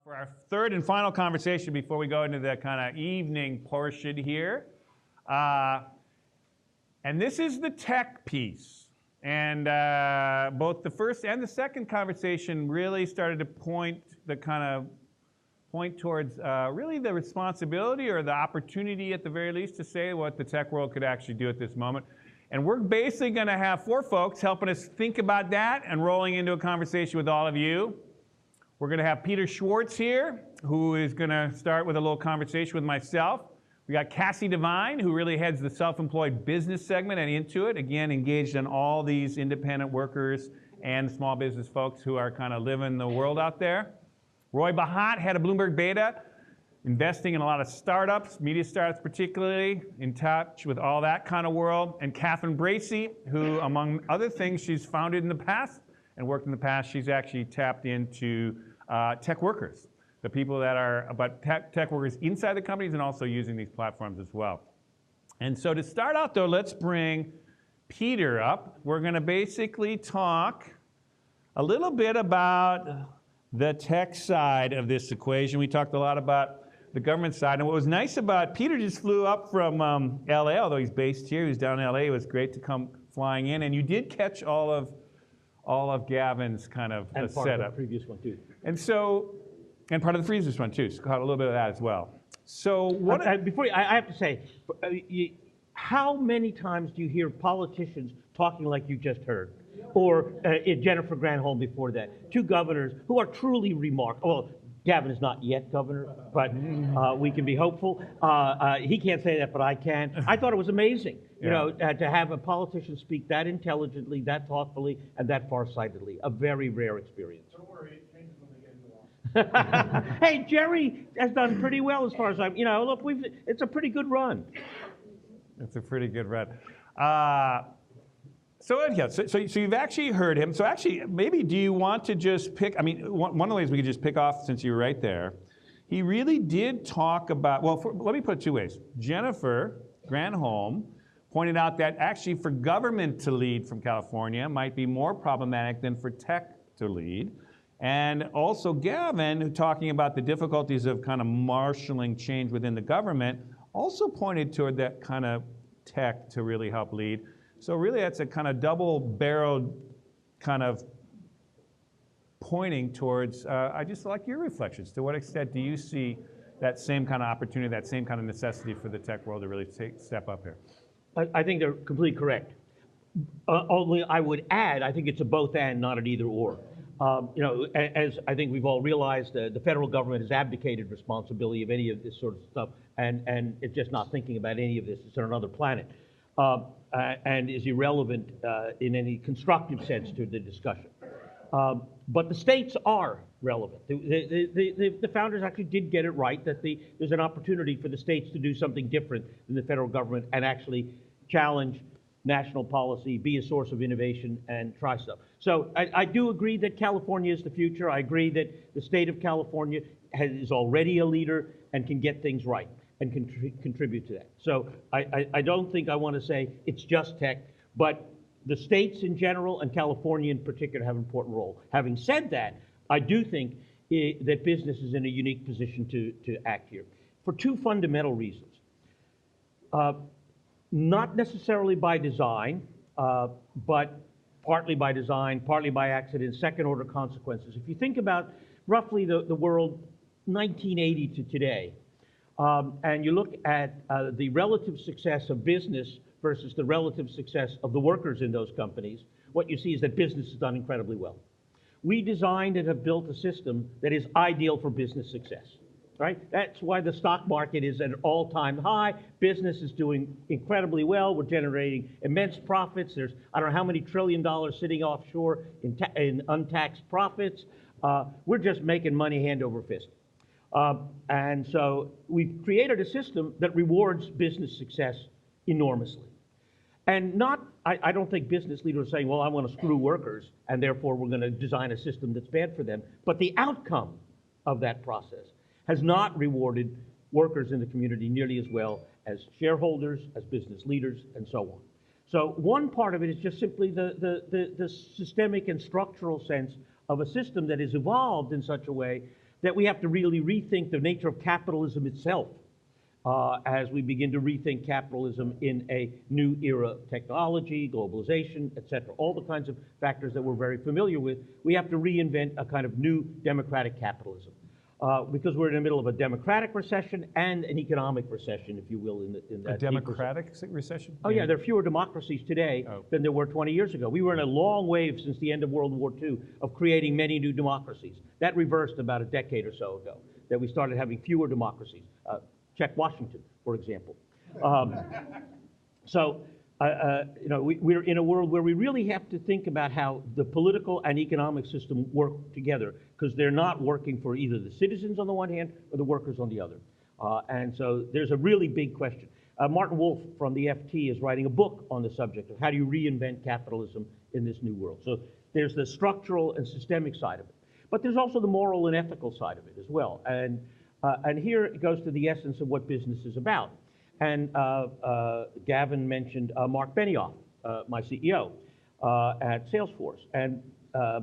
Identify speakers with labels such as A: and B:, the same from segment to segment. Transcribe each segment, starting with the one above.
A: For our third and final conversation before we go into the kind of evening portion here. And this is the tech piece. And both the first and the second conversation really started to point towards really the responsibility or the opportunity at the very least to say what the tech world could actually do at this moment. And we're basically going to have four folks helping us think about that and rolling into a conversation with all of you. We're going to have Peter Schwartz here, who is going to start with a little conversation with myself. We got Cassy Divine, who really heads the self-employed business segment at Intuit, again, engaged in all these independent workers and small business folks who are kind of living the world out there. Roy Bahat, head of Bloomberg Beta, investing in a lot of startups, media startups particularly, in touch with all that kind of world. And Bracy, who, among other things, she's founded in the past and worked in the past, she's actually tapped into tech workers, the people that are about tech workers inside the companies and also using these platforms as well. And so to start out, though, let's bring Peter up. We're going to basically talk a little bit about the tech side of this equation. We talked a lot about the government side. And what was nice about Peter just flew up from LA, although he's based here. He was down in LA. It was great to come flying in. And you did catch all of Gavin's kind of
B: and part
A: setup.
B: Of the previous one too.
A: And so, and part of the previous one too. So caught a little bit of that as well. So what?
B: Before I have to say, how many times do you hear politicians talking like you just heard, or Jennifer Granholm before that? Two governors who are truly remarkable. Well, Gavin is not yet governor, but we can be hopeful. He can't say that, but I can. I thought it was amazing, you know, to have a politician speak that intelligently, that thoughtfully, and that farsightedly. A very rare experience.
C: Don't worry, it changes when they get into office.
B: Hey, Jerry has done pretty well as far as I'm, you know, look, it's a pretty good run.
A: It's a pretty good run. So you've actually heard him. So actually, maybe do you want to just pick, I mean, one of the ways we could just pick off, since you were right there, he really did talk about, well, let me put it two ways. Jennifer Granholm pointed out that actually for government to lead from California might be more problematic than for tech to lead. And also Gavin, talking about the difficulties of kind of marshaling change within the government, also pointed toward that kind of tech to really help lead. So really that's a kind of double-barreled kind of pointing towards, I just like your reflections. To what extent do you see that same kind of opportunity, that same kind of necessity for the tech world to really step up here?
B: I think they're completely correct. Only I would add, I think it's a both and, not an either or. You know, as I think we've all realized, the federal government has abdicated responsibility of any of this sort of stuff, and it's just not thinking about any of this. It's on another planet. And is irrelevant in any constructive sense to the discussion. But the states are relevant. The founders actually did get it right, that there's an opportunity for the states to do something different than the federal government and actually challenge national policy, be a source of innovation, and try stuff. So I do agree that California is the future. I agree that the state of California is already a leader and can get things right and contribute to that. So I don't think I want to say it's just tech, but the states in general and California in particular have an important role. Having said that, I do think that business is in a unique position to act here for two fundamental reasons. Not necessarily by design, but partly by design, partly by accident, second-order consequences. If you think about roughly the world 1980 to today, and you look at the relative success of business versus the relative success of the workers in those companies, what you see is that business has done incredibly well. We designed and have built a system that is ideal for business success, right? That's why the stock market is at an all-time high. Business is doing incredibly well. We're generating immense profits. There's, I don't know how many $1 trillion sitting offshore in untaxed profits. We're just making money hand over fist. And so we've created a system that rewards business success enormously. And not, I don't think business leaders are saying, well, I want to screw workers, and therefore we're going to design a system that's bad for them. But the outcome of that process has not rewarded workers in the community nearly as well as shareholders, as business leaders, and so on. So one part of it is just simply the systemic and structural sense of a system that is evolved in such a way that we have to really rethink the nature of capitalism itself as we begin to rethink capitalism in a new era of technology, globalization, et cetera. All the kinds of factors that we're very familiar with. We have to reinvent a kind of new democratic capitalism. Because we're in the middle of a democratic recession and an economic recession, if you will, in that.
A: A democratic recession?
B: Oh yeah, there are fewer democracies today than there were 20 years ago. We were in a long wave since the end of World War II of creating many new democracies. That reversed about a decade or so ago, that we started having fewer democracies. Check Washington, for example. We're in a world where we really have to think about how the political and economic system work together, because they're not working for either the citizens on the one hand or the workers on the other. And so there's a really big question. Martin Wolf from the FT is writing a book on the subject of how do you reinvent capitalism in this new world. So there's the structural and systemic side of it. But there's also the moral and ethical side of it as well. And here it goes to the essence of what business is about. And Gavin mentioned Mark Benioff, my CEO at Salesforce. And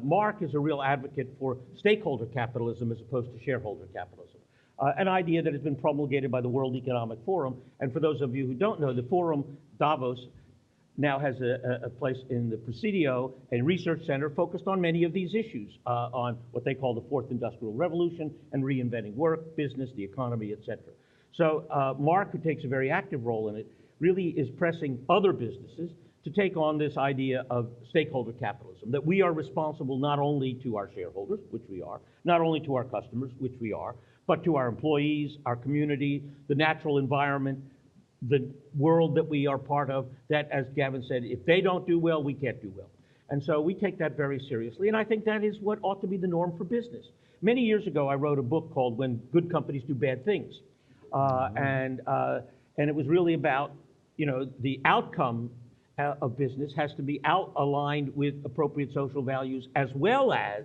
B: Mark is a real advocate for stakeholder capitalism as opposed to shareholder capitalism, an idea that has been promulgated by the World Economic Forum. And for those of you who don't know, the Forum, Davos, now has a place in the Presidio, a research center focused on many of these issues, on what they call the Fourth Industrial Revolution and reinventing work, business, the economy, et cetera. So Mark, who takes a very active role in it, really is pressing other businesses to take on this idea of stakeholder capitalism, that we are responsible not only to our shareholders, which we are, not only to our customers, which we are, but to our employees, our community, the natural environment, the world that we are part of, that, as Gavin said, if they don't do well, we can't do well. And so we take that very seriously, and I think that is what ought to be the norm for business. Many years ago, I wrote a book called When Good Companies Do Bad Things. And it was really about, the outcome of business has to be aligned with appropriate social values as well as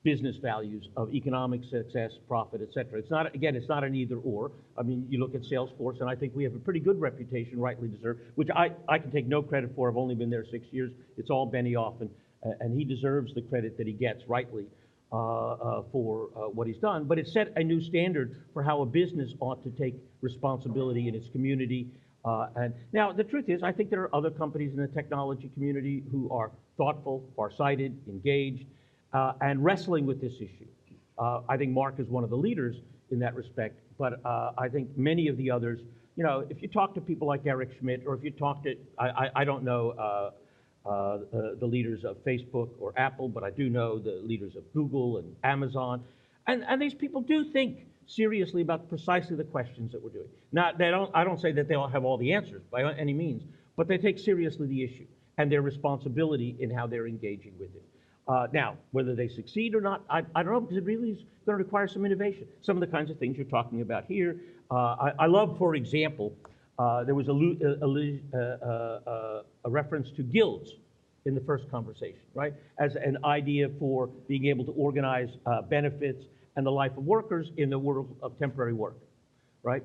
B: business values of economic success, profit, et cetera. It's not, again, it's not an either or. I mean, you look at Salesforce, and I think we have a pretty good reputation, rightly deserved, which I can take no credit for. I've only been there 6 years. It's all Benioff, and he deserves the credit that he gets, rightly, for what he's done. But it set a new standard for how a business ought to take responsibility in its community. And now, the truth is, I think there are other companies in the technology community who are thoughtful, farsighted, engaged, and wrestling with this issue. I think Mark is one of the leaders in that respect, but I think many of the others, if you talk to people like Eric Schmidt, or if you talk to, I don't know the leaders of Facebook or Apple, but I do know the leaders of Google and Amazon, and these people do think seriously about precisely the questions that we're doing. Now, I don't say that they all have all the answers by any means, but they take seriously the issue and their responsibility in how they're engaging with it. Now, whether they succeed or not, I don't know, because it really is going to require some innovation. Some of the kinds of things you're talking about here. I love, for example, there was a reference to guilds in the first conversation, right? As an idea for being able to organize benefits and the life of workers in the world of temporary work, right?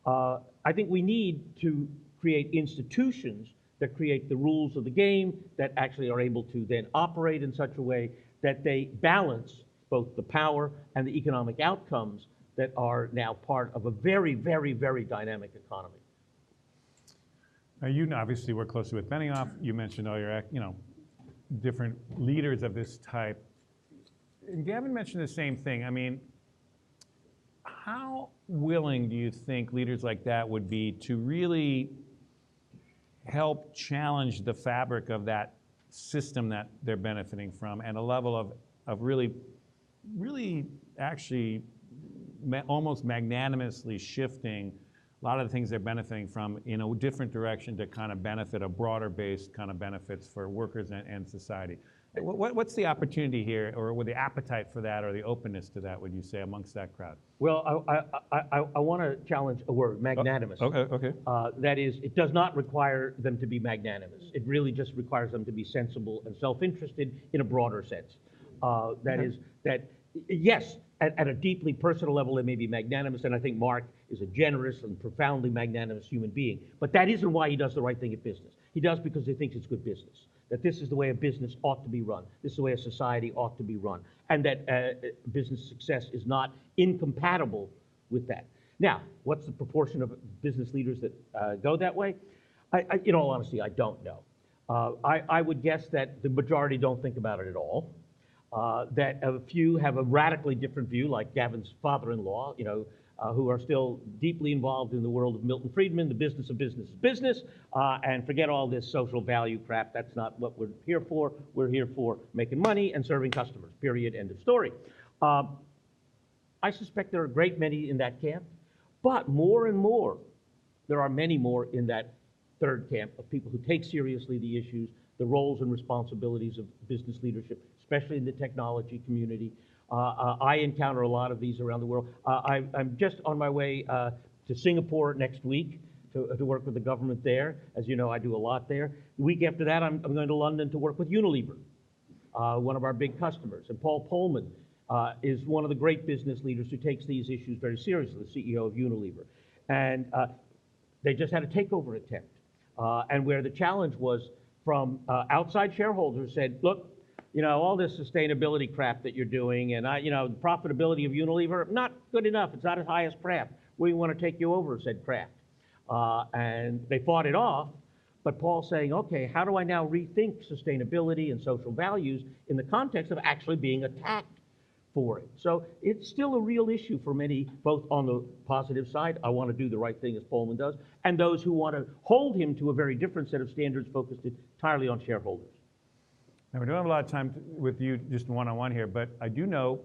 B: I think we need to create institutions that create the rules of the game, that actually are able to then operate in such a way that they balance both the power and the economic outcomes that are now part of a very, very, very dynamic economy.
A: Now, you obviously work closely with Benioff. You mentioned all your, different leaders of this type. And Gavin mentioned the same thing. I mean, how willing do you think leaders like that would be to really help challenge the fabric of that system that they're benefiting from, and a level of really actually almost magnanimously shifting a lot of the things they're benefiting from in a different direction to kind of benefit a broader based kind of benefits for workers and society? What's the opportunity here, or with the appetite for that, or the openness to that, would you say, amongst that crowd?
B: Well, I want to challenge a word, magnanimous.
A: Okay.
B: That is, it does not require them to be magnanimous. It really just requires them to be sensible and self-interested in a broader sense. Yes, at a deeply personal level, they may be magnanimous, and I think Mark is a generous and profoundly magnanimous human being. But that isn't why he does the right thing at business. He does because he thinks it's good business. that this is the way a business ought to be run, this is the way a society ought to be run, and that business success is not incompatible with that. Now, what's the proportion of business leaders that go that way? In all honesty, I don't know. I would guess that the majority don't think about it at all. That a few have a radically different view, like Gavin's father-in-law, who are still deeply involved in the world of Milton Friedman, the business of business is business, and forget all this social value crap. That's not what we're here for. We're here for making money and serving customers, period, end of story. I suspect there are a great many in that camp, but more and more, there are many more in that third camp of people who take seriously the issues, the roles and responsibilities of business leadership, especially in the technology community. I encounter a lot of these around the world. I'm just on my way to Singapore next week to work with the government there. As you know, I do a lot there. The week after that, I'm going to London to work with Unilever, one of our big customers. And Paul Polman is one of the great business leaders who takes these issues very seriously, the CEO of Unilever. And they just had a takeover attempt. And where the challenge was from outside shareholders said, look, all this sustainability crap that you're doing and the profitability of Unilever, not good enough. It's not as high as Kraft. We want to take you over, said Kraft. And they fought it off, but Paul's saying, okay, how do I now rethink sustainability and social values in the context of actually being attacked for it? So it's still a real issue for many, both on the positive side, I want to do the right thing as Pullman does, and those who want to hold him to a very different set of standards focused entirely on shareholders.
A: Now, we don't have a lot of time with you just one-on-one here, but I do know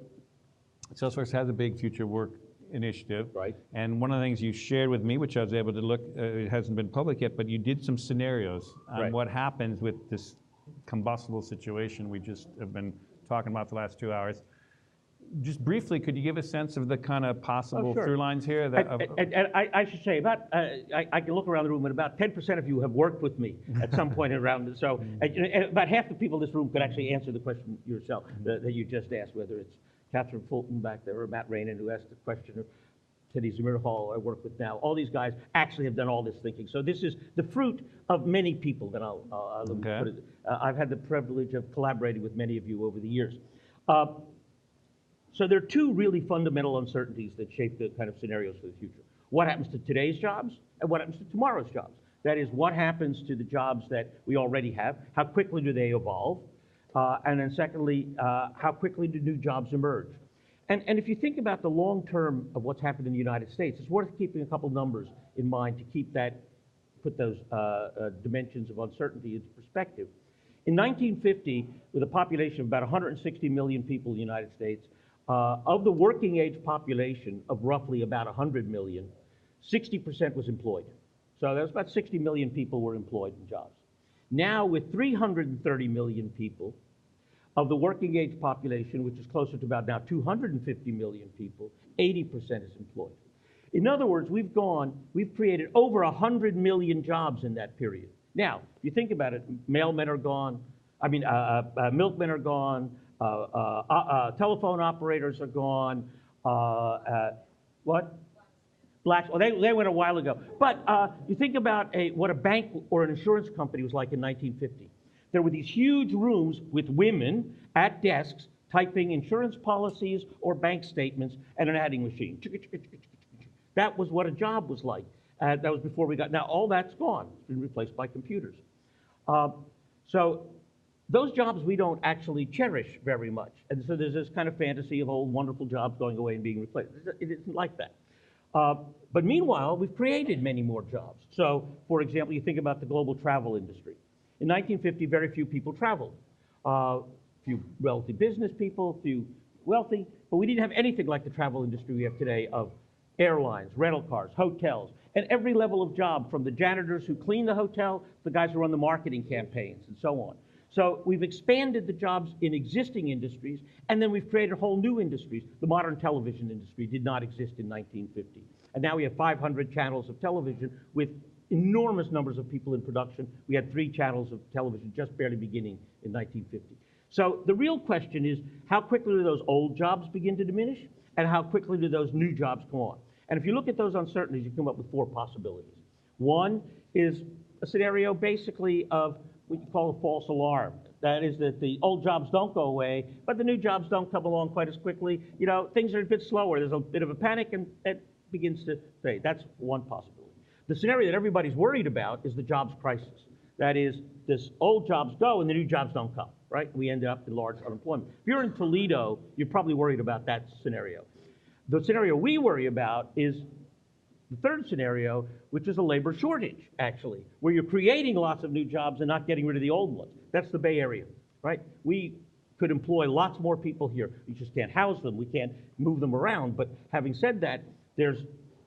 A: Salesforce has a big future work initiative.
B: Right.
A: And one of the things you shared with me, which I was able to look, it hasn't been public yet, but you did some scenarios on what happens with this combustible situation we just have been talking about the last 2 hours. Just briefly, could you give a sense of the kind of possible through lines here?
B: I should say, I can look around the room, and about 10% of you have worked with me at some point around it. So about half the people in this room could actually answer the question yourself that you just asked, whether it's Catherine Fulton back there or Matt Rainin, who asked the question, or Teddy Zamirhal I work with now. All these guys actually have done all this thinking. So this is the fruit of many people that put it. I've had the privilege of collaborating with many of you over the years. So there are two really fundamental uncertainties that shape the kind of scenarios for the future. What happens to today's jobs and what happens to tomorrow's jobs? That is, what happens to the jobs that we already have? How quickly do they evolve? And then secondly, how quickly do new jobs emerge? And if you think about the long term of what's happened in the United States, it's worth keeping a couple numbers in mind to put those dimensions of uncertainty into perspective. In 1950, with a population of about 160 million people in the United States, of the working age population of roughly about 100 million, 60% was employed. So there was about 60 million people were employed in jobs. Now with 330 million people, of the working age population, which is closer to about now 250 million people, 80% is employed. In other words, we've created over 100 million jobs in that period. Now, if you think about it, mailmen are gone, milkmen are gone, telephone operators are gone. What? Blacks. Oh, they went a while ago. But you think about what a bank or an insurance company was like in 1950. There were these huge rooms with women at desks typing insurance policies or bank statements and an adding machine. That was what a job was like. That was before we got. Now all that's gone. It's been replaced by computers. So those jobs we don't actually cherish very much. And so there's this kind of fantasy of old wonderful jobs going away and being replaced. It isn't like that. But meanwhile, we've created many more jobs. So, for example, you think about the global travel industry. In 1950, very few people traveled. Few wealthy business people, few wealthy, but we didn't have anything like the travel industry we have today of airlines, rental cars, hotels, and every level of job, from the janitors who clean the hotel to the guys who run the marketing campaigns and so on. So we've expanded the jobs in existing industries, and then we've created whole new industries. The modern television industry did not exist in 1950. And now we have 500 channels of television with enormous numbers of people in production. We had 3 channels of television just barely beginning in 1950. So the real question is, how quickly do those old jobs begin to diminish, and how quickly do those new jobs come on? And if you look at those uncertainties, you come up with 4 possibilities. One is a scenario basically of what you call a false alarm. That is that the old jobs don't go away, but the new jobs don't come along quite as quickly. You know, things are a bit slower. There's a bit of a panic, and it begins to fade. That's one possibility. The scenario that everybody's worried about is the jobs crisis. That is, this old jobs go and the new jobs don't come, right? We end up in large unemployment. If you're in Toledo, you're probably worried about that scenario. The scenario we worry about is the third scenario, which is a labor shortage, actually, where you're creating lots of new jobs and not getting rid of the old ones. That's the Bay Area, right? We could employ lots more people here. We just can't house them. We can't move them around. But having said that, there's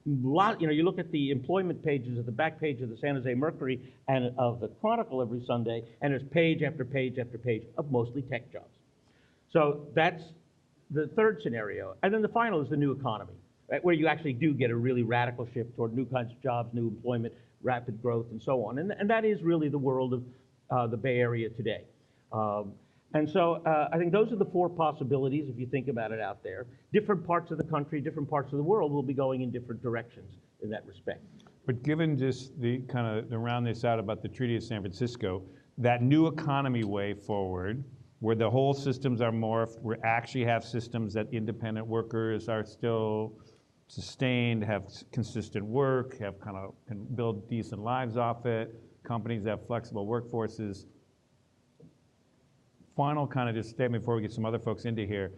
B: you look at the employment pages at the back page of the San Jose Mercury and of the Chronicle every Sunday, and there's page after page after page of mostly tech jobs. So that's the third scenario. And then the final is the new economy, right, where you actually do get a really radical shift toward new kinds of jobs, new employment, rapid growth, and so on. And that is really the world of the Bay Area today. And so I think those are the four possibilities, if you think about it out there. Different parts of the country, different parts of the world will be going in different directions in that respect.
A: But given just the kind of to round this out about the Treaty of San Francisco, that new economy way forward, where the whole systems are morphed, we actually have systems that independent workers are still sustained, have consistent work, can build decent lives off it, companies have flexible workforces. Final kind of just statement before we get some other folks into here.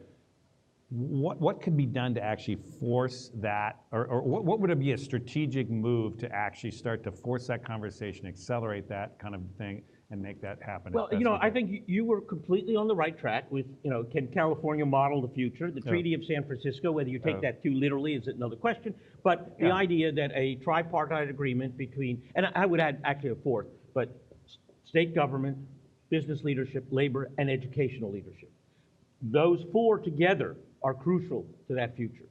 A: What could be done to actually force that, or what would it be a strategic move to actually start to force that conversation, accelerate that kind of thing, and make that happen?
B: Well, I think you were completely on the right track with, can California model the future? The Treaty of San Francisco, whether you take that too literally is another question, but the idea that a tripartite agreement between, and I would add actually a fourth, but state government, business leadership, labor, and educational leadership. Those four together are crucial to that future.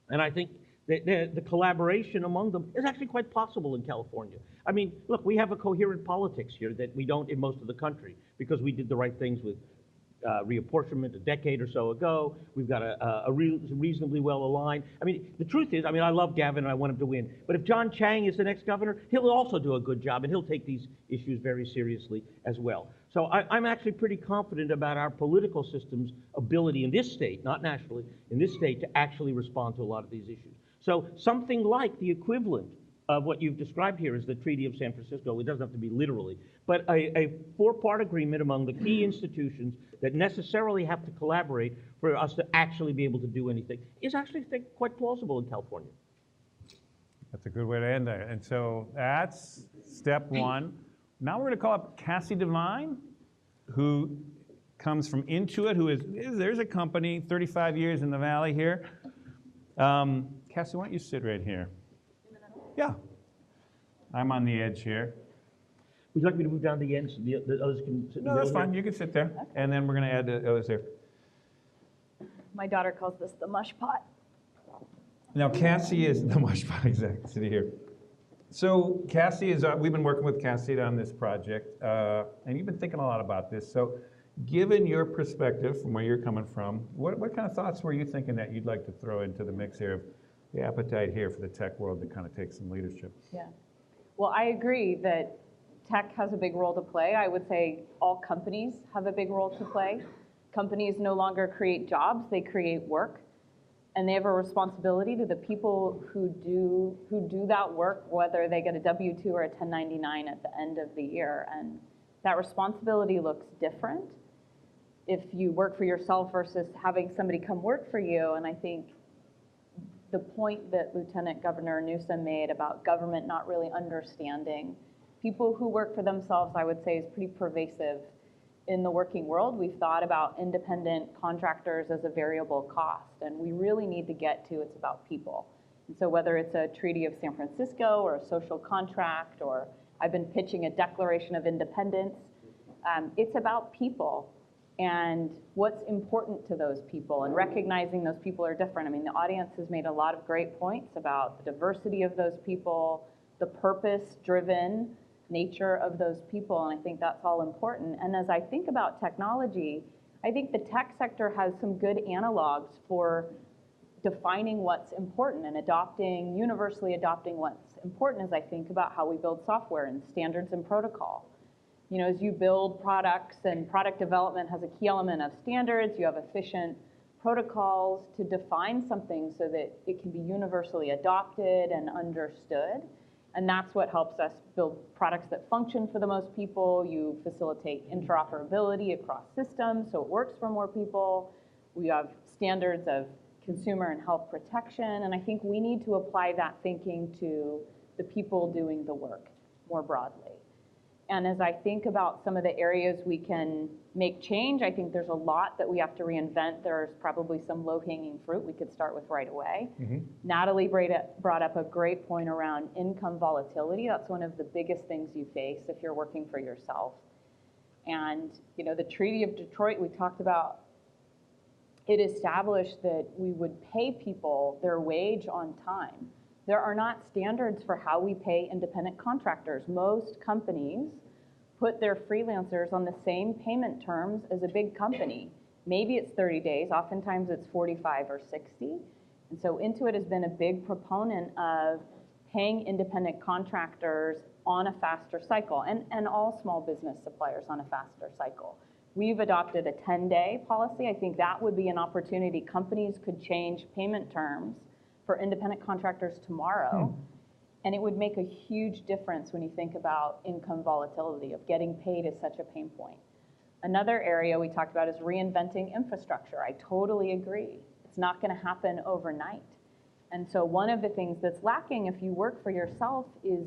B: And I think that the collaboration among them is actually quite possible in California. I mean, look, we have a coherent politics here that we don't in most of the country because we did the right things with reapportionment a decade or so ago. We've got a reasonably well aligned. I mean, the truth is, I love Gavin and I want him to win. But if John Chang is the next governor, he'll also do a good job and he'll take these issues very seriously as well. So I'm actually pretty confident about our political system's ability in this state, not nationally, in this state to actually respond to a lot of these issues. So something like the equivalent of what you've described here is the Treaty of San Francisco. It doesn't have to be literally, but a four-part agreement among the key institutions that necessarily have to collaborate for us to actually be able to do anything is actually, I think, quite plausible in California.
A: That's a good way to end it. And so that's step one. Now we're going to call up Cassy Divine, who comes from Intuit, there's a company, 35 years in the Valley here. Cassie, why don't you sit right here? Yeah. I'm on the edge here.
B: Would you like me to move down the end so the others can sit in the
A: No, that's
B: middle
A: fine.
B: here?
A: You can sit there. Okay. And then we're going to add the others here.
D: My daughter calls this the mush pot.
A: Now, Cassie is the mush pot, exactly. Sit here. So Cassie is, we've been working with Cassie on this project, and you've been thinking a lot about this. So given your perspective from where you're coming from, what kind of thoughts were you thinking that you'd like to throw into the mix here of the appetite here for the tech world to kind of take some leadership?
D: Yeah. Well, I agree that tech has a big role to play. I would say all companies have a big role to play. Companies no longer create jobs, they create work. And they have a responsibility to the people who do that work, whether they get a W-2 or a 1099 at the end of the year. And that responsibility looks different if you work for yourself versus having somebody come work for you. And I think the point that Lieutenant Governor Newsom made about government not really understanding people who work for themselves, I would say, is pretty pervasive in the working world. We've thought about independent contractors as a variable cost, and we really need to get to it's about people. And so whether it's a Treaty of San Francisco or a social contract, or I've been pitching a Declaration of Independence, it's about people and what's important to those people and recognizing those people are different. I mean, the audience has made a lot of great points about the diversity of those people, the purpose-driven nature of those people, and I think that's all important. And as I think about technology, I think the tech sector has some good analogs for defining what's important and universally adopting what's important as I think about how we build software and standards and protocol. You know, as you build products, and product development has a key element of standards, you have efficient protocols to define something so that it can be universally adopted and understood. And that's what helps us build products that function for the most people. You facilitate interoperability across systems so it works for more people. We have standards of consumer and health protection. And I think we need to apply that thinking to the people doing the work more broadly. And as I think about some of the areas we can make change, I think there's a lot that we have to reinvent. There's probably some low-hanging fruit we could start with right away. Natalie brought up a great point around income volatility. That's one of the biggest things you face if you're working for yourself. And you know, the Treaty of Detroit we talked about, it established that we would pay people their wage on time. There are not standards for how we pay independent contractors. Most companies put their freelancers on the same payment terms as a big company. Maybe it's 30 days, oftentimes it's 45 or 60. And so Intuit has been a big proponent of paying independent contractors on a faster cycle, and all small business suppliers on a faster cycle. We've adopted a 10-day policy. I think that would be an opportunity. Companies could change payment terms for independent contractors tomorrow, and it would make a huge difference when you think about income volatility of getting paid is such a pain point. Another area we talked about is reinventing infrastructure. I totally agree. It's not going to happen overnight. And so one of the things that's lacking if you work for yourself is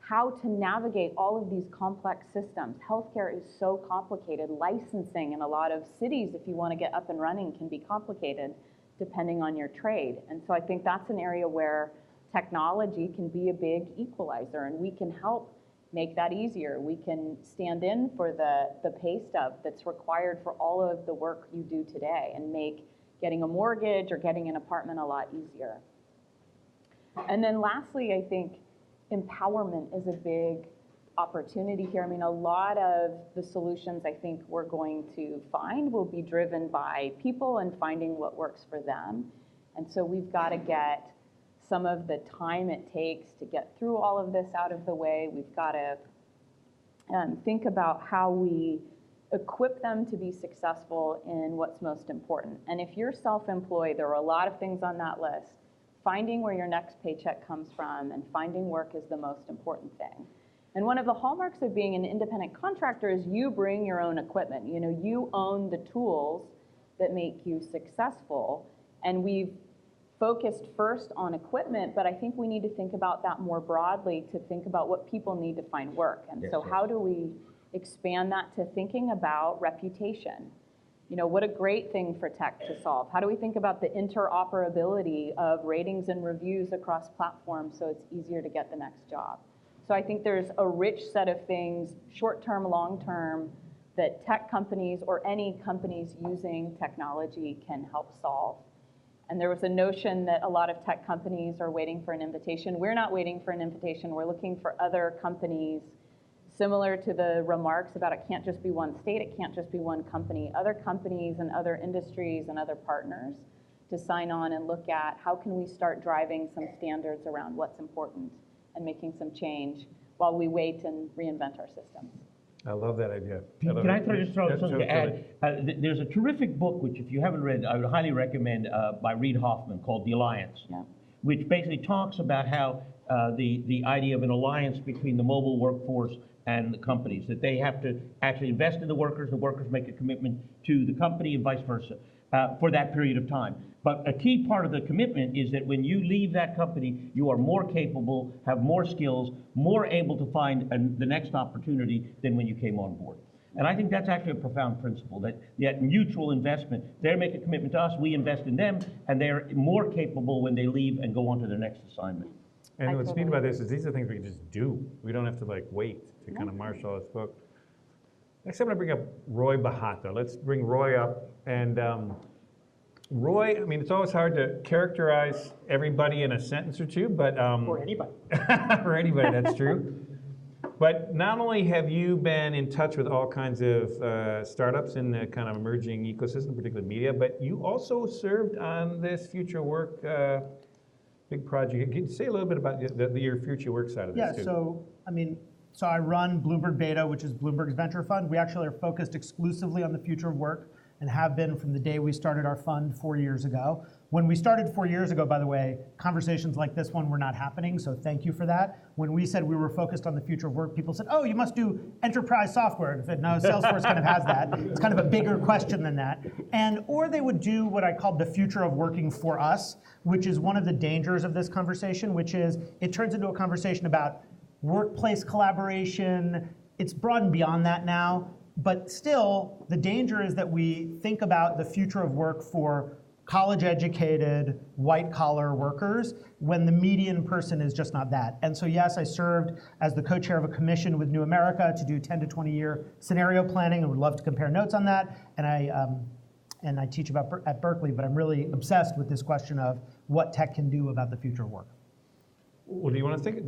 D: how to navigate all of these complex systems. Healthcare is so complicated. Licensing in a lot of cities, if you want to get up and running, can be complicated depending on your trade. And so I think that's an area where technology can be a big equalizer, and we can help make that easier. We can stand in for the pay stub that's required for all of the work you do today and make getting a mortgage or getting an apartment a lot easier. And then lastly, I think empowerment is a big opportunity here. I mean, a lot of the solutions I think we're going to find will be driven by people and finding what works for them. And so we've got to get some of the time it takes to get through all of this out of the way. We've got to think about how we equip them to be successful in what's most important. And if you're self-employed, there are a lot of things on that list. Finding where your next paycheck comes from and finding work is the most important thing. And one of the hallmarks of being an independent contractor is you bring your own equipment. You know, you own the tools that make you successful. And we've focused first on equipment, but I think we need to think about that more broadly to think about what people need to find work. And so how do we expand that to thinking about reputation? You know, what a great thing for tech to solve. How do we think about the interoperability of ratings and reviews across platforms so it's easier to get the next job? So I think there's a rich set of things, short-term, long-term, that tech companies or any companies using technology can help solve. And there was a notion that a lot of tech companies are waiting for an invitation. We're not waiting for an invitation. We're looking for other companies, similar to the remarks about it can't just be one state, it can't just be one company, other companies and other industries and other partners to sign on and look at how can we start driving some standards around what's important and making some change while we wait and reinvent our systems.
A: I love that idea.
B: Can I just throw something to add? There's a terrific book, which if you haven't read, I would highly recommend, by Reid Hoffman, called The Alliance, which basically talks about how the idea of an alliance between the mobile workforce and the companies, that they have to actually invest in the workers make a commitment to the company and vice versa for that period of time. But a key part of the commitment is that when you leave that company, you are more capable, have more skills, more able to find the next opportunity than when you came on board. And I think that's actually a profound principle, that mutual investment. They make a commitment to us, we invest in them, and they're more capable when they leave and go on to their next assignment.
A: And what's neat about this is these are things we can just do. We don't have to like wait to kind of marshal this book. Next I'm going to bring up Roy Bahat, though. Let's bring Roy up. And Roy, I mean, it's always hard to characterize everybody in a sentence or two, but
C: For anybody.
A: for anybody, that's true. But not only have you been in touch with all kinds of startups in the kind of emerging ecosystem, particularly media, but you also served on this future work big project. Can you say a little bit about your future work side of this too?
E: Yeah, so, I mean, So I run Bloomberg Beta, which is Bloomberg's venture fund. We actually are focused exclusively on the future of work and have been from the day we started our fund 4 years ago. When we started 4 years ago, by the way, conversations like this one were not happening, so thank you for that. When we said we were focused on the future of work, people said, oh, you must do enterprise software. And I said, no, Salesforce kind of has that. It's kind of a bigger question than that. Or they would do what I called the future of working for us, which is one of the dangers of this conversation, which is it turns into a conversation about workplace collaboration. It's broadened beyond that now, but still, the danger is that we think about the future of work for college-educated, white-collar workers when the median person is just not that. And so yes, I served as the co-chair of a commission with New America to do 10 to 20-year scenario planning, and would love to compare notes on that. And I teach at Berkeley, but I'm really obsessed with this question of what tech can do about the future of work.
A: Well, do you want to think?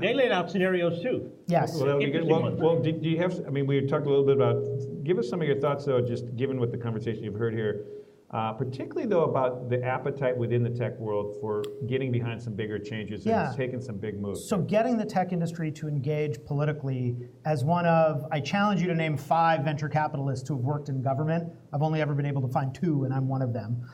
B: They laid out scenarios too.
E: Yes.
A: Well, that would be good. Well, do you have, I mean, we talked a little bit about, give us some of your thoughts though, just given what the conversation you've heard here, particularly though about the appetite within the tech world for getting behind some bigger changes and taking some big moves.
E: So getting the tech industry to engage politically as one of, I challenge you to name 5 venture capitalists who have worked in government. I've only ever been able to find 2, and I'm one of them.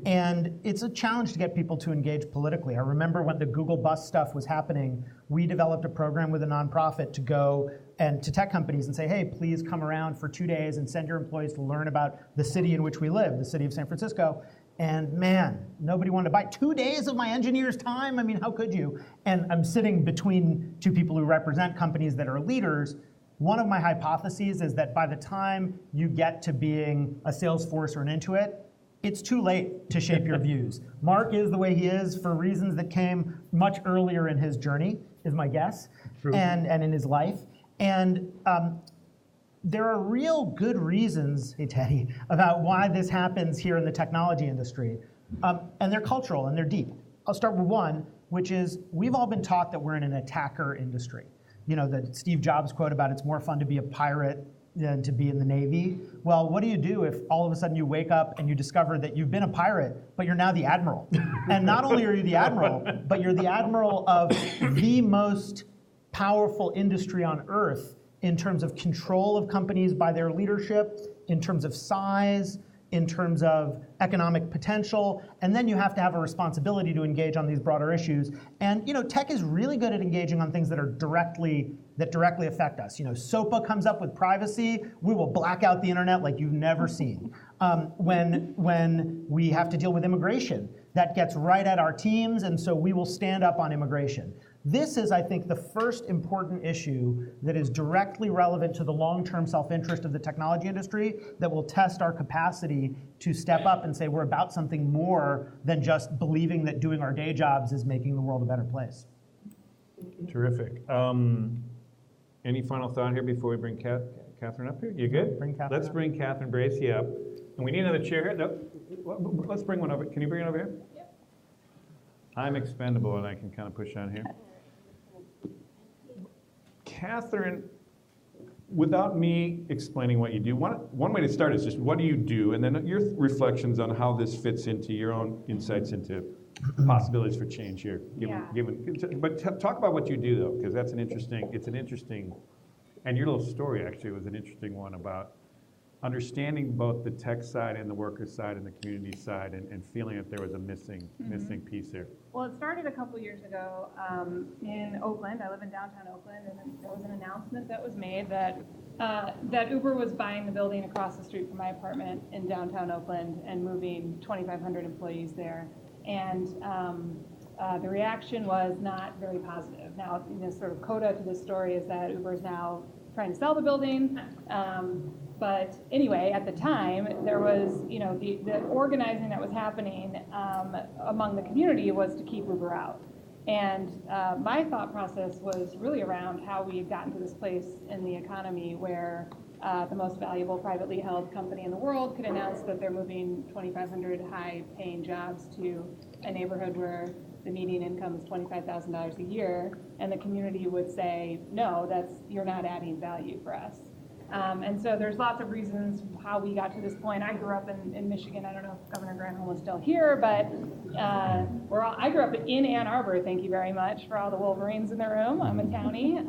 E: And it's a challenge to get people to engage politically. I remember when the Google bust stuff was happening, we developed a program with a nonprofit to go and to tech companies and say, hey, please come around for 2 days and send your employees to learn about the city in which we live, the city of San Francisco. And man, nobody wanted to buy 2 days of my engineers' time. I mean, how could you? And I'm sitting between 2 people who represent companies that are leaders. One of my hypotheses is that by the time you get to being a Salesforce or an Intuit, it's too late to shape your views. Mark is the way he is for reasons that came much earlier in his journey, is my guess, and in his life. And there are real good reasons, hey Teddy, about why this happens here in the technology industry. And they're cultural and they're deep. I'll start with one, which is we've all been taught that we're in an attacker industry. You know, the Steve Jobs quote about it's more fun to be a pirate than to be in the Navy. Well, what do you do if all of a sudden you wake up and you discover that you've been a pirate, but you're now the admiral? And not only are you the admiral, but you're the admiral of the most powerful industry on earth in terms of control of companies by their leadership, in terms of size, in terms of economic potential, and then you have to have a responsibility to engage on these broader issues. And you know, tech is really good at engaging on things that are directly affect us. You know, SOPA comes up with privacy, we will black out the internet like you've never seen. When we have to deal with immigration, that gets right at our teams, and so we will stand up on immigration. This is, I think, the first important issue that is directly relevant to the long-term self-interest of the technology industry that will test our capacity to step up and say we're about something more than just believing that doing our day jobs is making the world a better place.
A: Terrific. Any final thought here before we bring Catherine up here? You good?
E: Bring Catherine
A: Let's
E: up.
A: bring Catherine Bracy up. And we need another chair here. No, let's bring one over. Can you bring it over here? Yep. I'm expendable and I can kind of push on here. Catherine, without me explaining what you do, one way to start is just what do you do, and then your reflections on how this fits into your own insights into possibilities for change here. But talk about what you do though, because it's an interesting, and your little story actually was an interesting one about understanding both the tech side and the worker side and the community side and feeling that there was a missing piece there.
F: Well, it started a couple years ago in Oakland. I live in downtown Oakland, and there was an announcement that was made that Uber was buying the building across the street from my apartment in downtown Oakland and moving 2,500 employees there. And the reaction was not very positive. Now, sort of coda to this story is that Uber is now trying to sell the building. But anyway, at the time, there was, the organizing that was happening among the community was to keep Uber out. And my thought process was really around how we had gotten to this place in the economy where the most valuable privately held company in the world could announce that they're moving 2,500 high-paying jobs to a neighborhood where the median income is $25,000 a year, and the community would say, no, you're not adding value for us. And so there's lots of reasons how we got to this point. I grew up in Michigan. I don't know if Governor Granholm is still here, but I grew up in Ann Arbor. Thank you very much for all the Wolverines in the room. I'm a townie.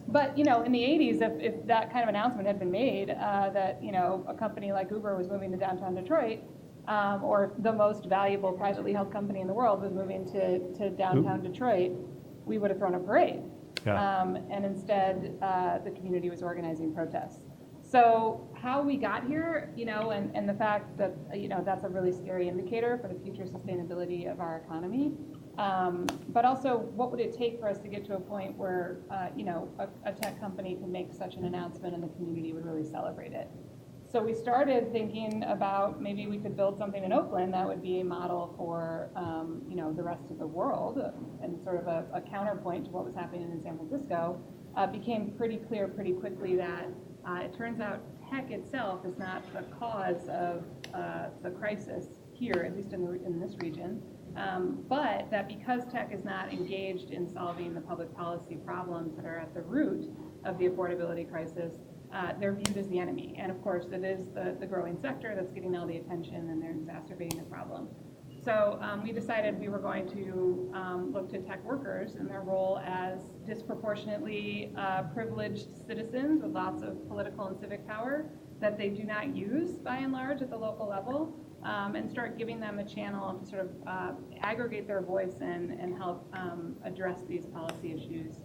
F: But in the 80s, if that kind of announcement had been made that a company like Uber was moving to downtown Detroit, or the most valuable privately held company in the world was moving to downtown Detroit, we would have thrown a parade.
A: Yeah.
F: And instead, the community was organizing protests. So how we got here, and the fact that, that's a really scary indicator for the future sustainability of our economy. But also, what would it take for us to get to a point where, a tech company can make such an announcement and the community would really celebrate it? So we started thinking about maybe we could build something in Oakland that would be a model for, the rest of the world, and sort of a counterpoint to what was happening in San Francisco. Became pretty clear pretty quickly that it turns out tech itself is not the cause of the crisis here, at least in this region, but that because tech is not engaged in solving the public policy problems that are at the root of the affordability crisis, they're viewed as the enemy. And of course, it is the growing sector that's getting all the attention, and they're exacerbating the problem. So we decided we were going to look to tech workers and their role as disproportionately privileged citizens with lots of political and civic power that they do not use by and large at the local level, and start giving them a channel to sort of aggregate their voice and help address these policy issues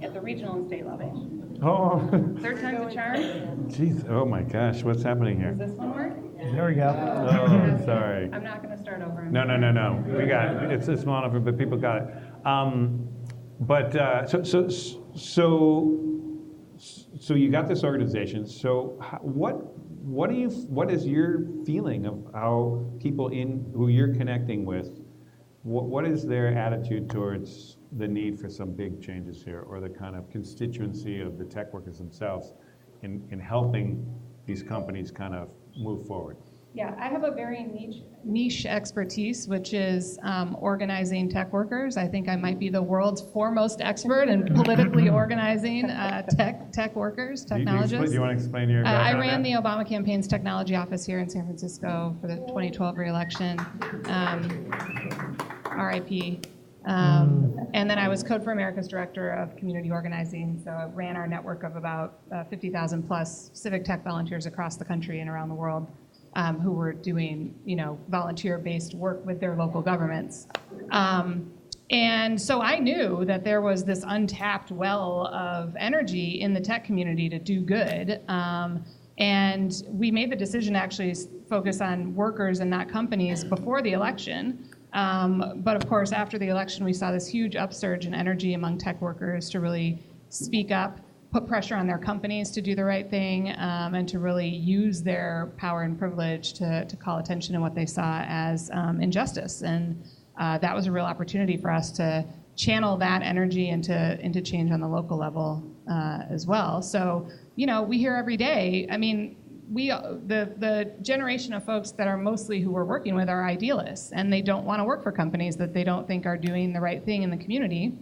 F: at the regional and state level.
A: Oh,
F: Third time's a charm.
A: jeez. Oh my gosh, what's happening here?
F: Does this one work?
E: There we go.
A: Oh, sorry.
F: I'm not going to start over.
A: No. We got it. It's small enough, but people got it. So you got this organization. So what is your feeling of how people who you're connecting with, what is their attitude towards the need for some big changes here, or the kind of constituency of the tech workers themselves in helping these companies kind of move forward?
F: Yeah, I have a very niche expertise, which is organizing tech workers. I think I might be the world's foremost expert in politically organizing tech workers, technologists.
A: Do you want to explain your background?
F: I ran the Obama campaign's technology office here in San Francisco for the 2012 re-election. RIP. And then I was Code for America's director of community organizing, so I ran our network of about 50,000 plus civic tech volunteers across the country and around the world, who were doing, volunteer-based work with their local governments. And so I knew that there was this untapped well of energy in the tech community to do good. And we made the decision to actually focus on workers and not companies before the election. But of course, after the election, we saw this huge upsurge in energy among tech workers to really speak up, put pressure on their companies to do the right thing, and to really use their power and privilege to call attention to what they saw as injustice. And that was a real opportunity for us to channel that energy into change on the local level as well. So, we hear every day, the generation of folks that are mostly who we're working with are idealists, and they don't want to work for companies that they don't think are doing the right thing in the community.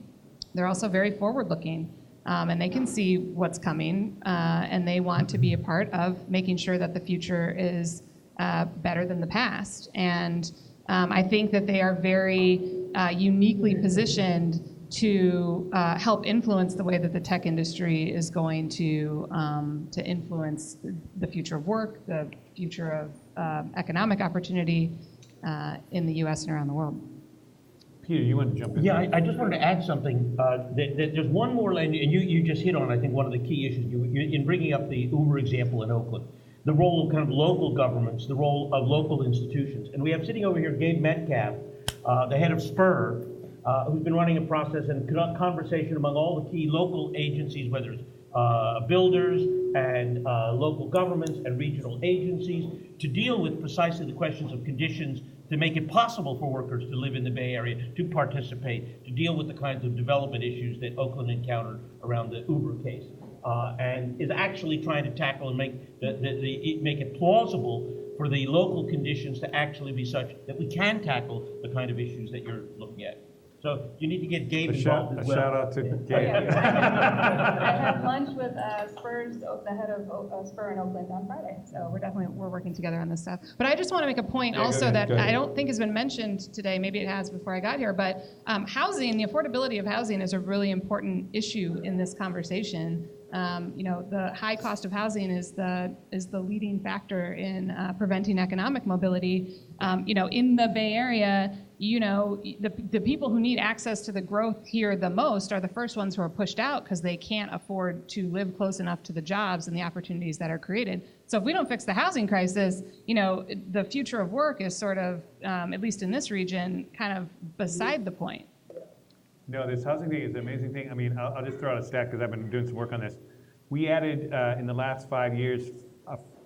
F: They're also very forward-looking, and they can see what's coming, and they want to be a part of making sure that the future is better than the past. And I think that they are very uniquely positioned to help influence the way that the tech industry is going to influence the future of work, the future of economic opportunity in the U.S. and around the world.
A: Peter, you want to jump in?
B: Yeah, I just wanted to add something. There's one more, and you just hit on, I think, one of the key issues in bringing up the Uber example in Oakland. The role of kind of local governments, the role of local institutions. And we have sitting over here Gabe Metcalf, the head of Spur, who's been running a process and conversation among all the key local agencies, whether it's builders and local governments and regional agencies, to deal with precisely the questions of conditions to make it possible for workers to live in the Bay Area, to participate, to deal with the kinds of development issues that Oakland encountered around the Uber case, and is actually trying to tackle and make it plausible for the local conditions to actually be such that we can tackle the kind of issues that you're looking at. So you need to get Gabe
A: A
B: involved as well.
A: shout out to
F: Oh,
A: Gabe.
F: yeah. I had lunch with Spurs, the head of Spur in Oakland on Friday. So we're working together on this stuff. But I just want to make a point
A: Yeah,
F: also
A: go ahead.
F: I don't think has been mentioned today. Maybe it has before I got here. But housing, the affordability of housing is a really important issue in this conversation. The high cost of housing is the leading factor in preventing economic mobility. In the Bay Area, the people who need access to the growth here the most are the first ones who are pushed out because they can't afford to live close enough to the jobs and the opportunities that are created. So if we don't fix the housing crisis, the future of work is sort of, at least in this region, kind of beside the point.
A: No, this housing thing is an amazing thing. I mean, I'll just throw out a stat because I've been doing some work on this. We added, in the last 5 years,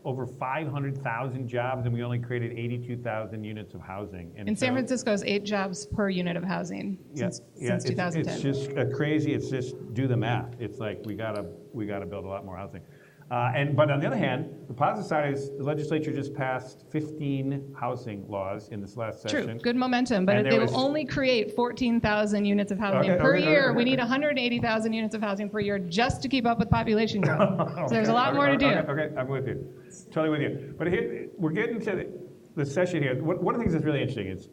A: over 500,000 jobs, and we only created 82,000 units of housing. And
F: in San Francisco's 8 jobs per unit of housing since 2010.
A: It's just crazy. It's just do the math. It's like we gotta build a lot more housing. But on the other hand, the positive side is the legislature just passed 15 housing laws in this last session.
F: True, good momentum, but they will only create 14,000 units of housing per year. We need 180,000 units of housing per year just to keep up with population growth. So there's a lot more to do.
A: Okay, I'm with you. Totally with you. But here, we're getting to the session here. One of the things that's really interesting is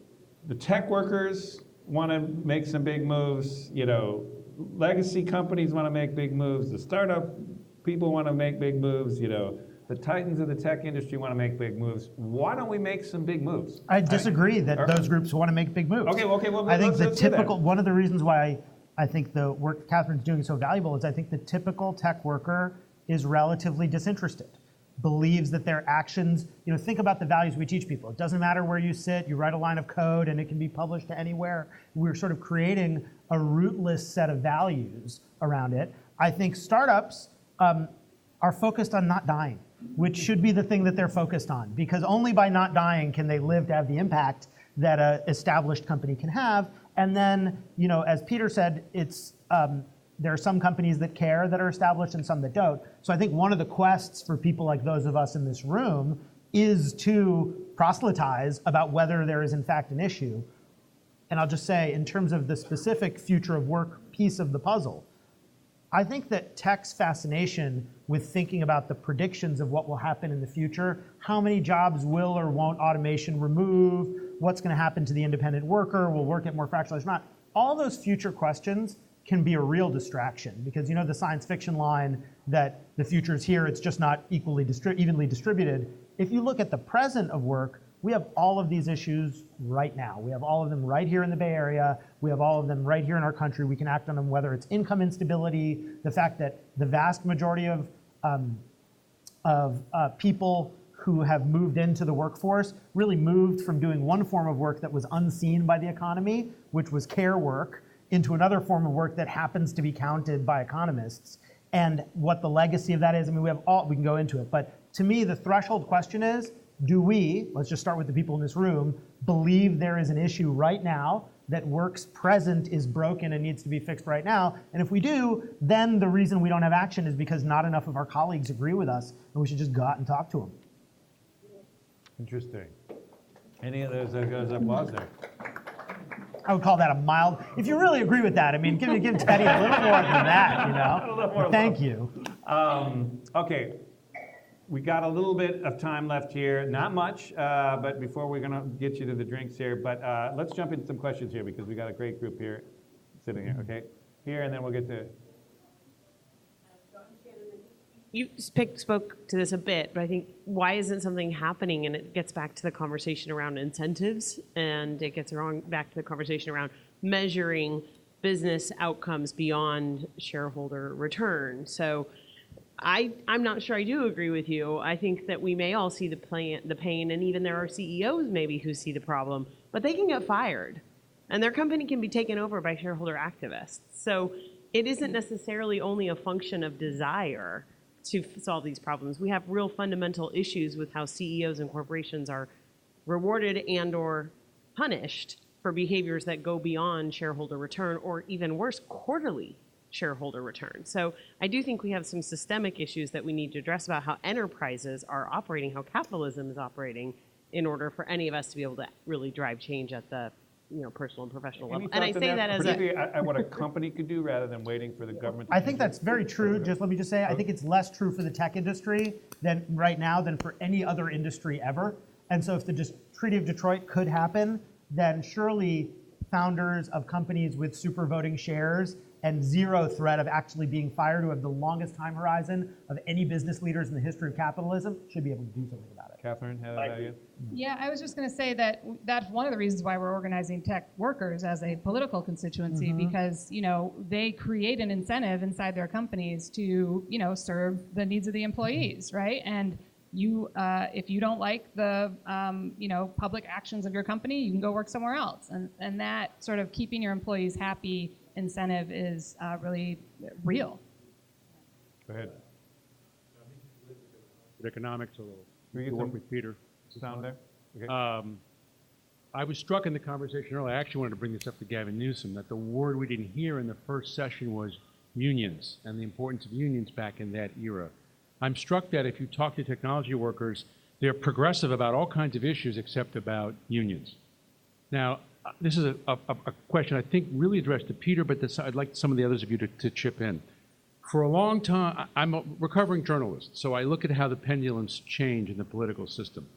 A: the tech workers want to make some big moves. Legacy companies want to make big moves. The startup people want to make big moves. The titans of the tech industry want to make big moves. Why don't we make some big moves?
E: I disagree that those groups want to make big moves.
A: Okay, well,
E: I think
A: let's do that.
E: one of the reasons why I think the work Catherine's doing is so valuable is I think the typical tech worker is relatively disinterested, believes that their actions, think about the values we teach people. It doesn't matter where you sit, you write a line of code and it can be published to anywhere. We're sort of creating a rootless set of values around it. I think startups are focused on not dying, which should be the thing that they're focused on, because only by not dying can they live to have the impact that an established company can have. And then, as Peter said, there are some companies that care that are established and some that don't. So I think one of the quests for people like those of us in this room is to proselytize about whether there is in fact an issue. And I'll just say, in terms of the specific future of work piece of the puzzle, I think that tech's fascination with thinking about the predictions of what will happen in the future, how many jobs will or won't automation remove, what's going to happen to the independent worker, will work get more fractionalized or not, all those future questions can be a real distraction, because the science fiction line that the future is here, it's just not evenly distributed. If you look at the present of work, we have all of these issues right now. We have all of them right here in the Bay Area. We have all of them right here in our country. We can act on them, whether it's income instability, the fact that the vast majority of people who have moved into the workforce really moved from doing one form of work that was unseen by the economy, which was care work, into another form of work that happens to be counted by economists. And what the legacy of that is, we can go into it. But to me, the threshold question is, do we, let's just start with the people in this room, believe there is an issue right now that work's present is broken and needs to be fixed right now? And if we do, then the reason we don't have action is because not enough of our colleagues agree with us, and we should just go out and talk to them.
A: Interesting. Any of those applause there?
E: I would call that a mild. If you really agree with that, give Teddy a little more than that,
A: A little more
E: Thank you.
A: Okay. We got a little bit of time left here, not much, but before we're going to get you to the drinks here, but let's jump into some questions here because we got a great group here sitting here, okay? Here, and then we'll get to...
G: You spoke to this a bit, but I think why isn't something happening? And it gets back to the conversation around incentives, and it gets back to the conversation around measuring business outcomes beyond shareholder return. So I'm not sure I do agree with you. I think that we may all see the pain, and even there are CEOs maybe who see the problem, but they can get fired, and their company can be taken over by shareholder activists. So it isn't necessarily only a function of desire to solve these problems. We have real fundamental issues with how CEOs and corporations are rewarded and or punished for behaviors that go beyond shareholder return, or even worse, quarterly shareholder return. So I do think we have some systemic issues that we need to address about how enterprises are operating, how capitalism is operating, in order for any of us to be able to really drive change at the personal and professional
A: Any
G: level. And I
A: thoughts on
G: say that as a
A: particularly at what a company could do rather than waiting for the government to
E: I think that's very true. Just let me just say, I think it's less true for the tech industry than right now than for any other industry ever. And so if the Treaty of Detroit could happen, then surely founders of companies with super voting shares and zero threat of actually being fired, who have the longest time horizon of any business leaders in the history of capitalism, should be able to do something about it.
A: Catherine, how about you?
F: Yeah, I was just going to say that that's one of the reasons why we're organizing tech workers as a political constituency, because they create an incentive inside their companies to serve the needs of the employees, right? And you, if you don't like the public actions of your company, you can go work somewhere else, and that sort of keeping your employees happy incentive is really real.
A: Go ahead.
H: Economics a little.
A: We get
H: To work
A: some
H: with Peter.
A: sound there? Okay.
H: I was struck in the conversation earlier. I actually wanted to bring this up to Gavin Newsom, that the word we didn't hear in the first session was unions and the importance of unions back in that era. I'm struck that if you talk to technology workers, they're progressive about all kinds of issues except about unions. Now, this is a question I think really addressed to Peter, but I'd like some of the others of you to chip in. For a long time, I'm a recovering journalist, so I look at how the pendulums change in the political system.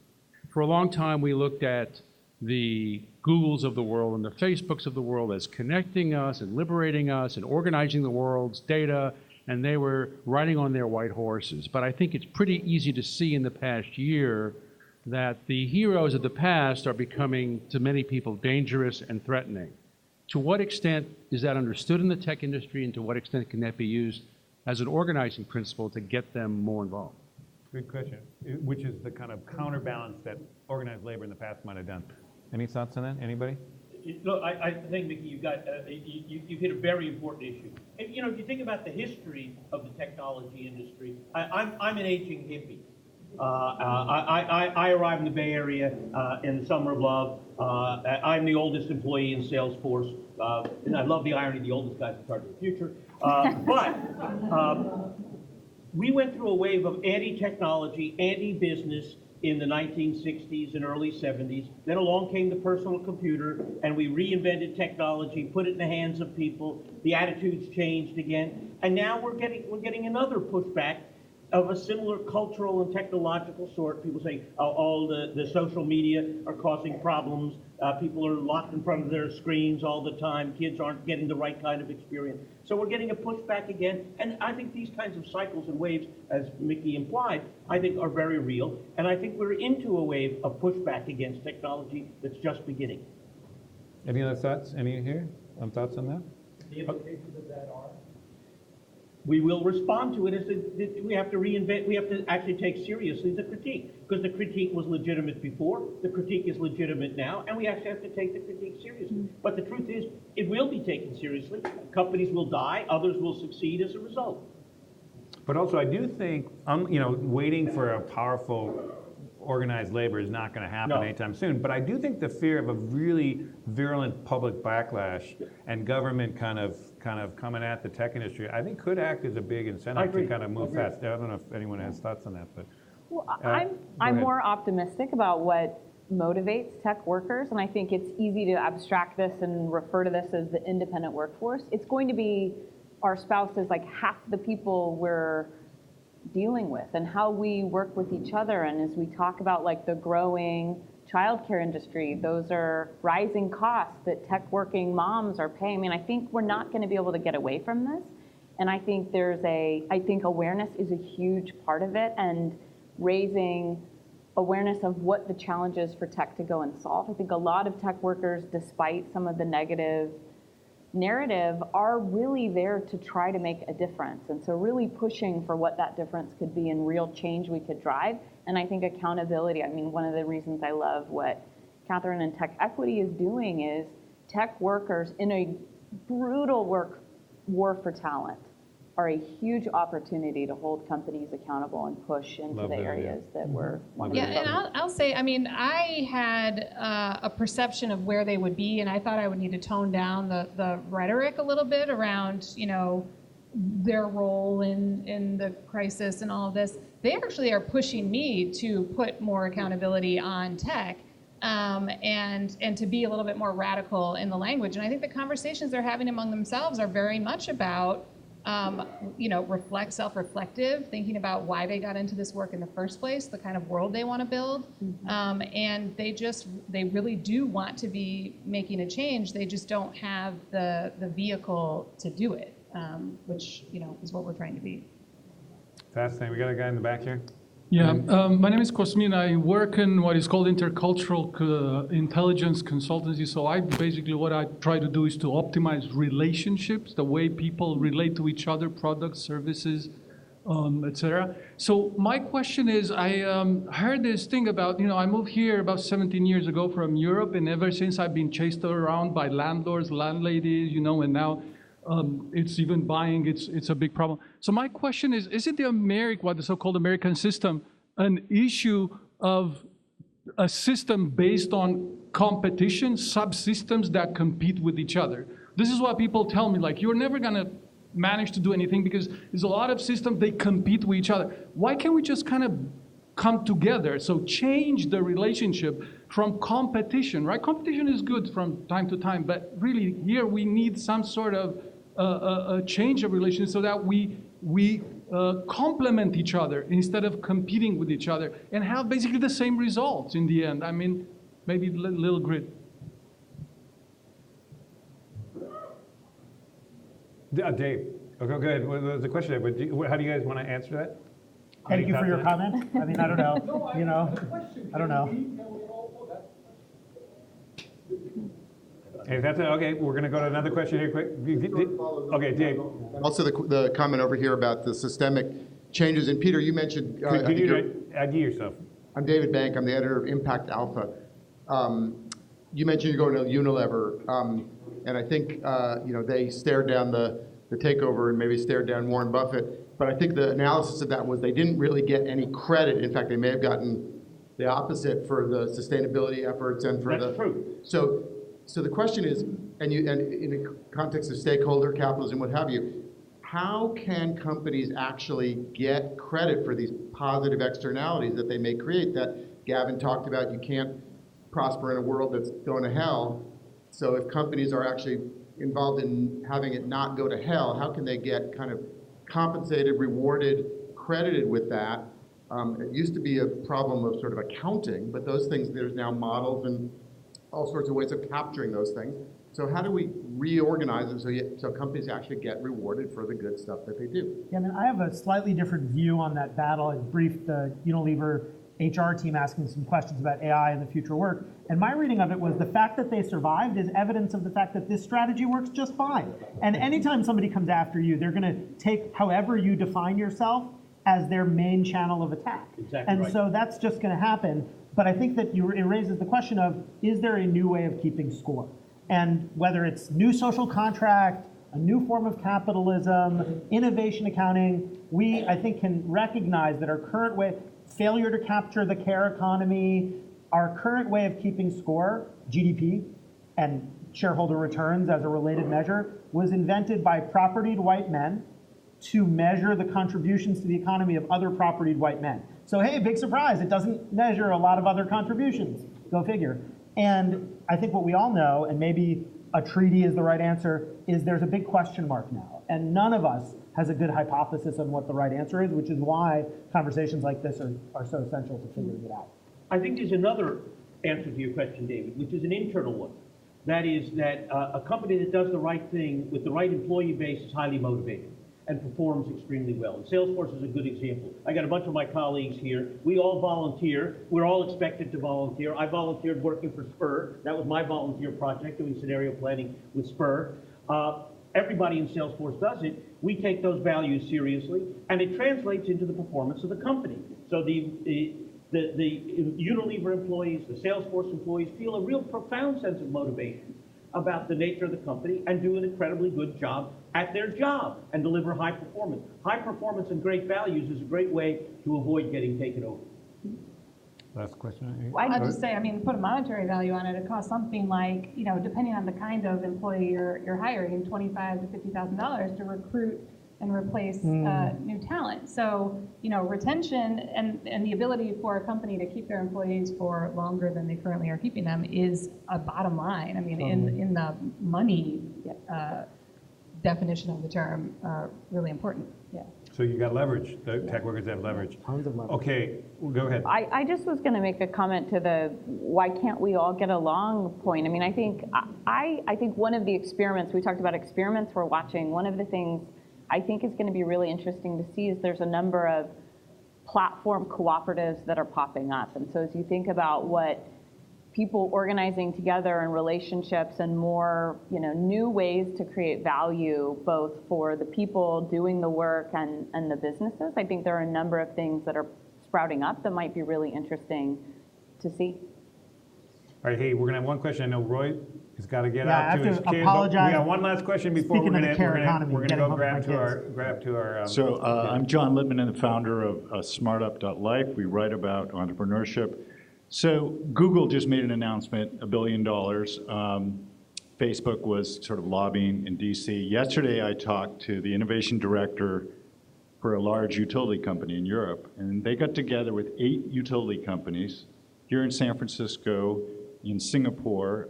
H: For a long time, we looked at the Googles of the world and the Facebooks of the world as connecting us and liberating us and organizing the world's data, and they were riding on their white horses. But I think it's pretty easy to see in the past year that the heroes of the past are becoming, to many people, dangerous and threatening. To what extent is that understood in the tech industry, and to what extent can that be used as an organizing principle to get them more involved?
A: Good question, which is the kind of counterbalance that organized labor in the past might have done. Any thoughts on that? Anybody?
B: Look, I think, Mickey, you've hit a very important issue. And, if you think about the history of the technology industry, I'm an aging hippie. I arrived in the Bay Area in the summer of love. I'm the oldest employee in Salesforce, and I love the irony, the oldest guy's in charge of the future. But we went through a wave of anti-technology, anti-business in the 1960s and early 70s. Then along came the personal computer, and we reinvented technology, put it in the hands of people. The attitudes changed again, and now we're getting another pushback of a similar cultural and technological sort. People saying, all the social media are causing problems. People are locked in front of their screens all the time. Kids aren't getting the right kind of experience. So we're getting a pushback again. And I think these kinds of cycles and waves, as Mickey implied, I think are very real. And I think we're into a wave of pushback against technology that's just beginning.
A: Any other thoughts? Any here? Thoughts on that?
C: The implications of that are?
B: We will respond to it as we have to reinvent. We have to actually take seriously the critique, because the critique was legitimate before, the critique is legitimate now, and we actually have to take the critique seriously. But the truth is, it will be taken seriously. Companies will die, others will succeed as a result.
A: But also, I do think, waiting for a powerful organized labor is not going to happen anytime soon. But I do think the fear of a really virulent public backlash and government kind of coming at the tech industry, I think could act as a big incentive to kind of move fast. I don't know if anyone has thoughts on that, but
D: well, I'm more optimistic about what motivates tech workers, and I think it's easy to abstract this and refer to this as the independent workforce. It's going to be our spouses, like half the people we're dealing with, and how we work with each other. And as we talk about like the growing childcare industry, those are rising costs that tech working moms are paying. I mean, I think we're not going to be able to get away from this. And I think I think awareness is a huge part of it, and raising awareness of what the challenge is for tech to go and solve. I think a lot of tech workers, despite some of the negative narrative, are really there to try to make a difference. And so really pushing for what that difference could be and real change we could drive. And I think accountability, I mean, one of the reasons I love what Catherine and Tech Equity is doing is tech workers in a brutal war for talent are a huge opportunity to hold companies accountable and push into the areas that we're wanting to focus.
F: And I'll say, I mean, I had a perception of where they would be, and I thought I would need to tone down the rhetoric a little bit around, their role in the crisis and all of this. They actually are pushing me to put more accountability on tech. and to be a little bit more radical in the language. And I think the conversations they're having among themselves are very much about, self-reflective, thinking about why they got into this work in the first place, the kind of world they want to build. And they really do want to be making a change. They just don't have the vehicle to do it, which, is what we're trying to be.
A: Fascinating. We got a guy in the back here.
C: Yeah, my name is Cosmin. I work in what is called intercultural intelligence consultancy. So what I try to do is to optimize relationships, the way people relate to each other, products, services, etc. So my question is, I heard this thing about, I moved here about 17 years ago from Europe, and ever since I've been chased around by landlords, landladies, and now it's even buying, it's a big problem. So my question is it the so-called American system, an issue of a system based on competition, subsystems that compete with each other? This is what people tell me, like, you're never gonna manage to do anything because there's a lot of systems, they compete with each other. Why can't we just kind of come together? So change the relationship from competition, right? Competition is good from time to time, but really here we need some sort of a change of relations so that we complement each other instead of competing with each other and have basically the same results in the end. I mean, maybe a little grit.
A: Dave, okay, go ahead. Well, there's a question there, but how do you guys want to answer that?
E: Thank you for your comment. I mean, I don't know, I don't know.
A: Hey, that's it. Okay, we're going to go to another question here quick. Okay, Dave.
I: Also, the comment over here about the systemic changes. And Peter, you mentioned.
A: Could you ID yourself?
I: I'm David Bank. I'm the editor of Impact Alpha. You mentioned you're going to Unilever, and I think they stared down the takeover and maybe stared down Warren Buffett. But I think the analysis of that was they didn't really get any credit. In fact, they may have gotten the opposite for the sustainability efforts and for
B: That's true.
I: So the question is, and in the context of stakeholder capitalism, what have you, how can companies actually get credit for these positive externalities that they may create that Gavin talked about? You can't prosper in a world that's going to hell. So if companies are actually involved in having it not go to hell, how can they get kind of compensated, rewarded, credited with that? It used to be a problem of sort of accounting, but those things, there's now models and all sorts of ways of capturing those things. So how do we reorganize them so companies actually get rewarded for the good stuff that they do?
E: Yeah, I mean, I have a slightly different view on that battle. I briefed the Unilever HR team asking some questions about AI and the future work. And my reading of it was the fact that they survived is evidence of the fact that this strategy works just fine. And anytime somebody comes after you, they're going to take however you define yourself as their main channel of attack.
B: Exactly
E: and
B: right.
E: so that's just going to happen. But I think that it raises the question of, is there a new way of keeping score? And whether it's new social contract, a new form of capitalism, innovation accounting, we, I think, can recognize that our current way, failure to capture the care economy, our current way of keeping score, GDP, and shareholder returns as a related measure, was invented by propertied white men to measure the contributions to the economy of other propertied white men. So hey, big surprise, it doesn't measure a lot of other contributions. Go figure. And I think what we all know, and maybe a treaty is the right answer, is there's a big question mark now. And none of us has a good hypothesis on what the right answer is, which is why conversations like this are so essential to figuring it out.
B: I think there's another answer to your question, David, which is an internal one. That is that a company that does the right thing with the right employee base is highly motivated and performs extremely well. And Salesforce is a good example. I got a bunch of my colleagues here. We all volunteer. We're all expected to volunteer. I volunteered working for Spur. That was my volunteer project, doing scenario planning with Spur. Everybody in Salesforce does it. We take those values seriously, and it translates into the performance of the company. So the Unilever employees, the Salesforce employees feel a real profound sense of motivation about the nature of the company and do an incredibly good job at their job and deliver high performance. High performance and great values is a great way to avoid getting taken over.
A: Last question.
F: I'd just say, I mean, put a monetary value on it. It costs something like, depending on the kind of employee you're hiring, $25,000 to $50,000 to recruit and replace new talent. So, retention and the ability for a company to keep their employees for longer than they currently are keeping them is a bottom line. I mean, in the money definition of the term, really important. Yeah.
A: So you got leverage. The tech workers have leverage.
E: Tons of leverage.
A: Okay, well, go ahead.
D: I just was going to make a comment to the why can't we all get along point. I mean, I think one of the experiments, we talked about experiments we're watching, one of the things I think is going to be really interesting to see is there's a number of platform cooperatives that are popping up. And so as you think about what people organizing together in relationships and more, new ways to create value, both for the people doing the work and the businesses, I think there are a number of things that are sprouting up that might be really interesting to see.
A: All right, hey, we're gonna have one question. I know Roy has got to get
E: Yeah, I
A: out
E: have
A: to his
E: to
A: kid.
E: apologize.
A: But we got one last question before
E: Speaking
A: we're
E: of
A: gonna
E: the care economy,
A: go
E: getting home
A: grab
E: with my
A: to our.
J: So I'm John Littman, and the founder of SmartUp.life. We write about entrepreneurship. So Google just made an announcement, $1 billion. Facebook was sort of lobbying in DC. Yesterday, I talked to the innovation director for a large utility company in Europe, and they got together with 8 utility companies here in San Francisco, in Singapore,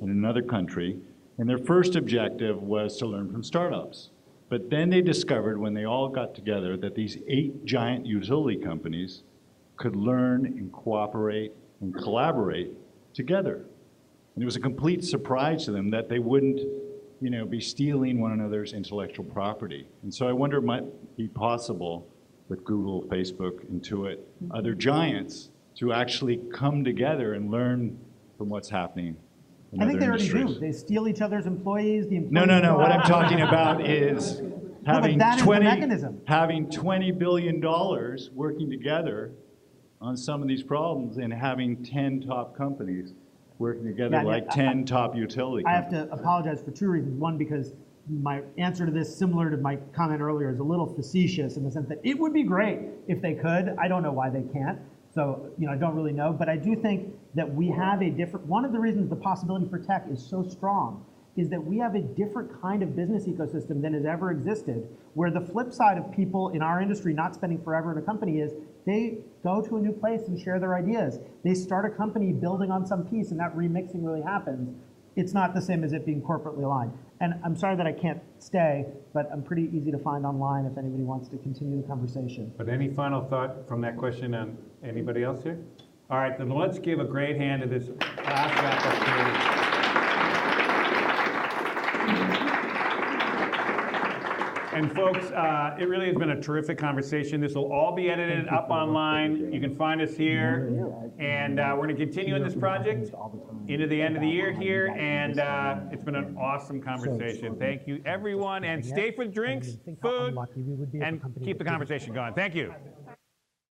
J: in another country, and their first objective was to learn from startups. But then they discovered when they all got together that these 8 giant utility companies could learn and cooperate and collaborate together. And it was a complete surprise to them that they wouldn't, be stealing one another's intellectual property. And so I wonder it might be possible with Google, Facebook, Intuit, other giants to actually come together and learn from what's happening in
E: I think
J: other
E: they already
J: industries.
E: do. They steal each other's employees. The employees
J: No.
E: go
J: What
E: out.
J: I'm talking about is having
E: that is the mechanism.
J: having $20 billion working together on some of these problems and having 10 top companies working together like 10 top utility
E: I
J: companies.
E: have to apologize for 2 reasons. One, because my answer to this, similar to my comment earlier, is a little facetious in the sense that it would be great if they could. I don't know why they can't. So, I don't really know. But I do think that we have a different, one of the reasons the possibility for tech is so strong is that we have a different kind of business ecosystem than has ever existed, where the flip side of people in our industry not spending forever in a company is they go to a new place and share their ideas. They start a company building on some piece, and that remixing really happens. It's not the same as it being corporately aligned. And I'm sorry that I can't stay, but I'm pretty easy to find online if anybody wants to continue the conversation.
A: But any final thought from that question on anybody else here? All right, then let's give a great hand to this last wrap-up period. And folks, it really has been a terrific conversation. This will all be edited up online. You can find us here. And we're going to continue in this project into the end of the year here. And it's been an awesome conversation. Thank you, everyone. And stay for drinks, food, and keep the conversation going. Thank you.